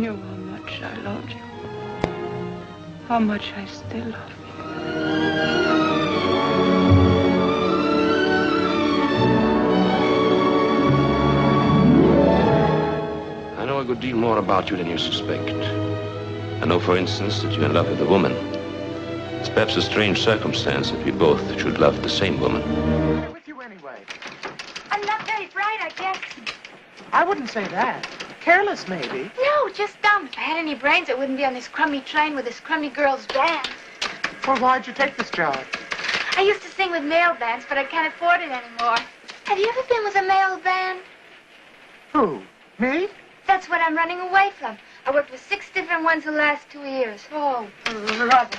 knew how much I loved you. How much I still love you. I know a good deal more about you than you suspect. I know, for instance, that you're in love with a woman. It's perhaps a strange circumstance that we both should love the same woman. I'm with you anyway. I'm not very bright, I guess. I wouldn't say that. Careless, maybe. No, just dumb. If I had any brains, I wouldn't be on this crummy train with this crummy girl's band. Well, why'd you take this job? I used to sing with male bands, but I can't afford it anymore. Have you ever been with a male band? Who? Me? That's what I'm running away from. I worked with 6 different ones the last 2 years. Oh, brother.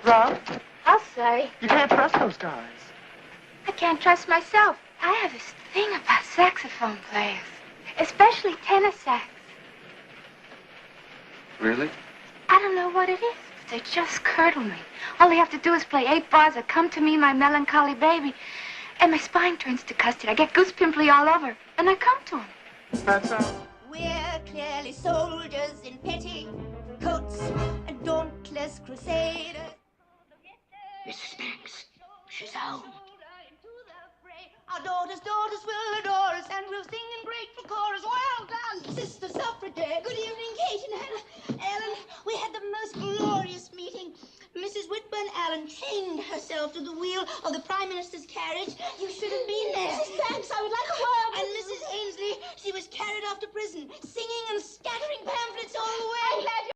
Rob? I'll say. You can't trust those guys. I can't trust myself. I have this thing about saxophone players, especially tenor sax. Really? I don't know what it is, but they just curdle me. All they have to do is play 8 bars of Come to Me, My Melancholy Baby, and my spine turns to custard. I get goose pimply all over, and I come to them. That's all. We're clearly soldiers in petticoats and dauntless crusaders. Mrs. Banks, she's home. Our daughters will adore us, and we'll sing in grateful chorus. Well done, Sister Suffragette. Good evening, Kate and Ellen. We had the most glorious meeting. Mrs. Whitburn Allen chained herself to the wheel of the Prime Minister's carriage. You should have been there. Mrs. Banks, I would like a word. And Mrs. Ainsley, she was carried off to prison, singing and scattering pamphlets all the way. I'm glad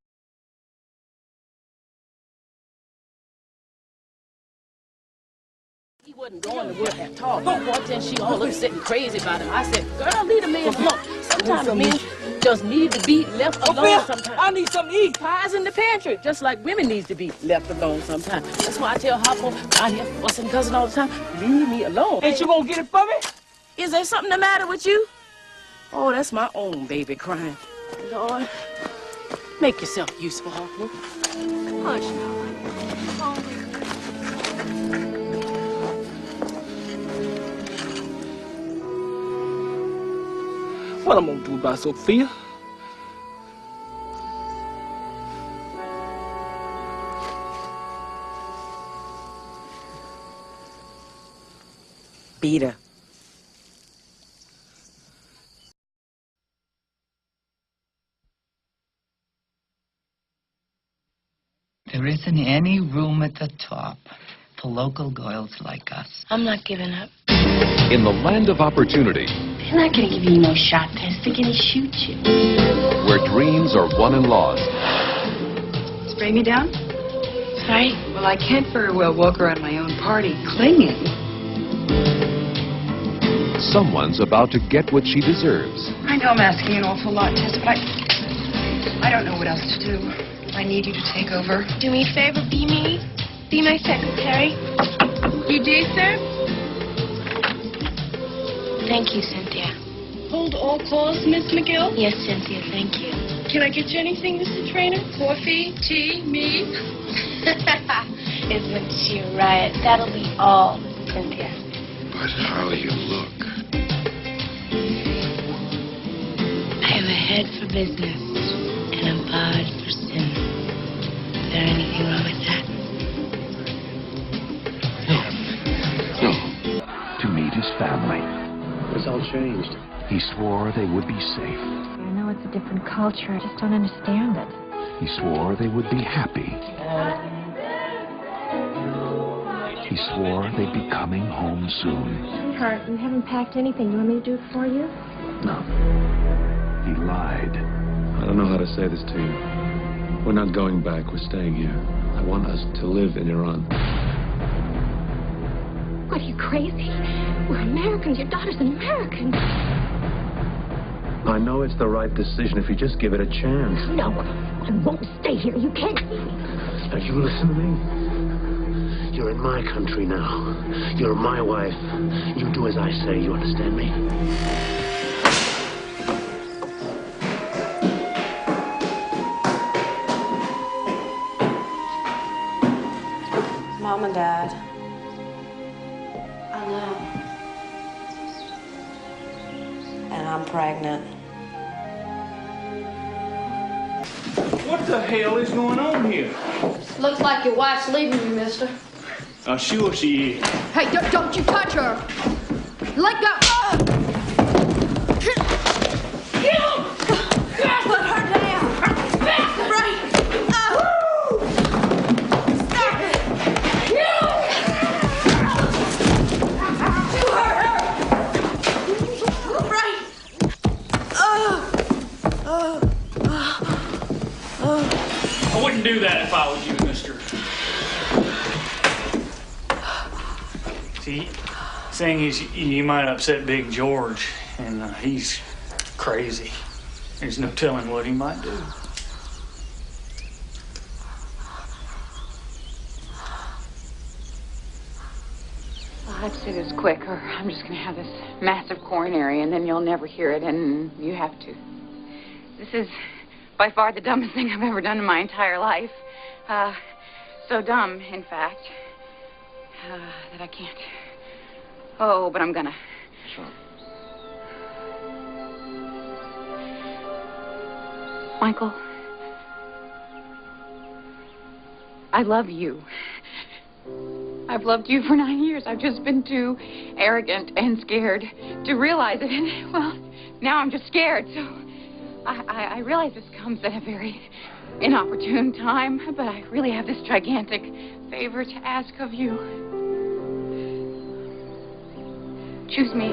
He wasn't going to work at all. But then she all up sitting crazy about him. I said, girl, leave the man alone. Sometimes men just need to be left alone sometimes. I need something to eat. Pies in the pantry, just like women need to be left alone sometimes. That's why I tell Hoppo out here fussing, cussing all the time, leave me alone. Ain't you gonna get it for me? Is there something the matter with you? Oh, that's my own baby crying. Lord, make yourself useful, Hoppo. Hush now. What I'm gonna do about Sophia? Beat her. There isn't any room at the top for local girls like us. I'm not giving up. In the land of opportunity, They're not going to give you no shot test. They're going to shoot you. where dreams are won and lost, Spray me down? Sorry? Well, I can't very well walk around my own party clinging. someone's about to get what she deserves. I know I'm asking an awful lot, Tessa, but I don't know what else to do. I need you to take over. Do me a favor, be me. Be my secretary. You do, sir? Thank you, Cynthia. Hold all calls, Miss McGill? Yes, Cynthia, thank you. Can I get you anything, Mr. Trainer? Coffee, tea, me? Isn't she right? That'll be all, Cynthia. But how you look. I have a head for business and a bod for sin. Is there anything wrong with that? No. To meet his family. It's all changed. He swore they would be safe. I know it's a different culture. I just don't understand it. He swore they would be happy. He swore they'd be coming home soon. Sweetheart, you haven't packed anything. You want me to do it for you? No. He lied. I don't know how to say this to you. We're not going back. We're staying here. I want us to live in Iran. What, are you crazy? We're Americans. Your daughter's an American. I know it's the right decision if you just give it a chance. No, I won't stay here. You can't. Now, you listen to me. You're in my country now. You're my wife. You do as I say. You understand me? Mom and Dad. I know. And I'm pregnant. What the hell is going on here? Looks like your wife's leaving you, mister. Sure she is. Hey, don't you touch her. Let go. Put her down. Right. Stop it. To her. Right. I wouldn't do that if I was you, mister. See, thing is, you might upset Big George, and he's crazy. There's no telling what he might do. Well, I'd say this quick, or I'm just going to have this massive coronary, and then you'll never hear it, and you have to. This is by far the dumbest thing I've ever done in my entire life. So dumb, in fact, that I can't. Oh, but I'm gonna. Sure. Michael, I love you. I've loved you for 9 years. I've just been too arrogant and scared to realize it. And, well, now I'm just scared. So I realize this comes at a very inopportune time, but I really have this gigantic favor to ask of you. Choose me.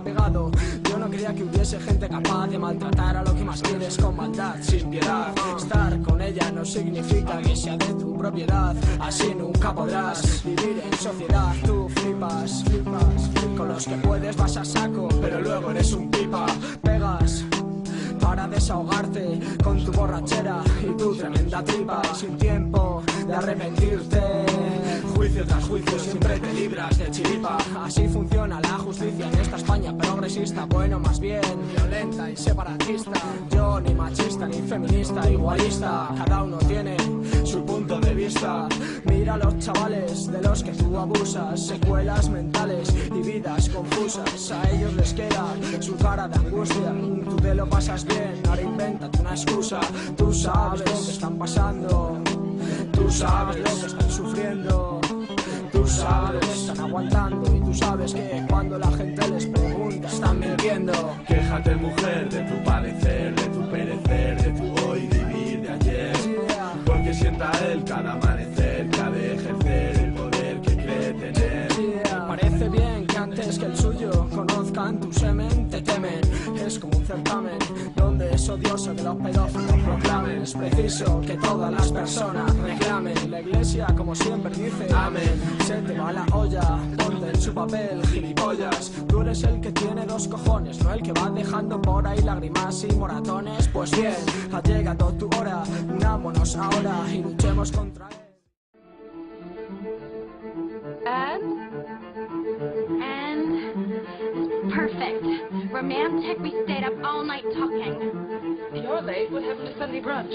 Pegado. Yo no quería que hubiese gente capaz de maltratar a lo que más quieres con maldad, sin piedad. Estar con ella no significa que sea de tu propiedad. Así nunca podrás vivir en sociedad. Tú flipas con los que puedes vas a saco, pero luego eres un pipa. Pegas para desahogarte con tu borrachera y tu tremenda tripa. Sin tiempo de arrepentirte, juicio tras juicio siempre te libras de chiripa. Así funciona la justicia en esta España progresista. Bueno, más bien violenta y separatista. Yo ni machista ni feminista, igualista. Cada uno tiene su punto de vista. Mira a los chavales de los que tú abusas. Secuelas mentales y vidas confusas. A ellos les queda su cara de angustia. Tú te lo pasas bien, ahora invéntate una excusa. Tú sabes lo que están pasando. Tú sabes lo que están sufriendo. Tú sabes lo que están aguantando. Y tú sabes que cuando la gente les pregunta están mintiendo. Quéjate, mujer, de tu padecer, de tu perecer, de tu hoy vivir de ayer. Porque sienta él cada amanecer, cada ejercer el poder que cree tener. Parece bien que antes que el suyo conozcan tu semen, te temen. Es como un certamen donde es odioso que los pedófilos proclamen. Es preciso que todas las personas reclamen. La iglesia, como siempre, dice amén. Se te va la olla, ponte en su papel, gilipollas. Tú eres el que tiene dos cojones, no el que va dejando por ahí lágrimas y moratones. Pues bien, ha llegado tu hora, unámonos ahora y luchemos contra él. Perfect. Romantic. We stayed up all night talking. You're late. What happened to Sunday brunch?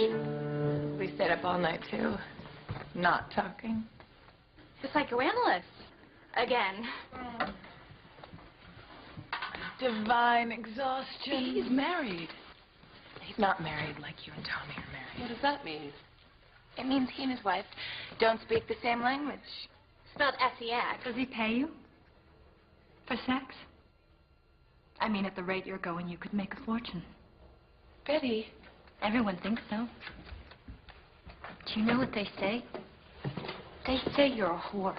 We stayed up all night, too. Not talking. The psychoanalyst. Again. Divine exhaustion. He's married. He's not married like you and Tommy are married. What does that mean? It means he and his wife don't speak the same language. Spelled S-E-X. Does he pay you? For sex? I mean, at the rate you're going, you could make a fortune. Betty. Everyone thinks so. Do you know what they say? They say you're a whore.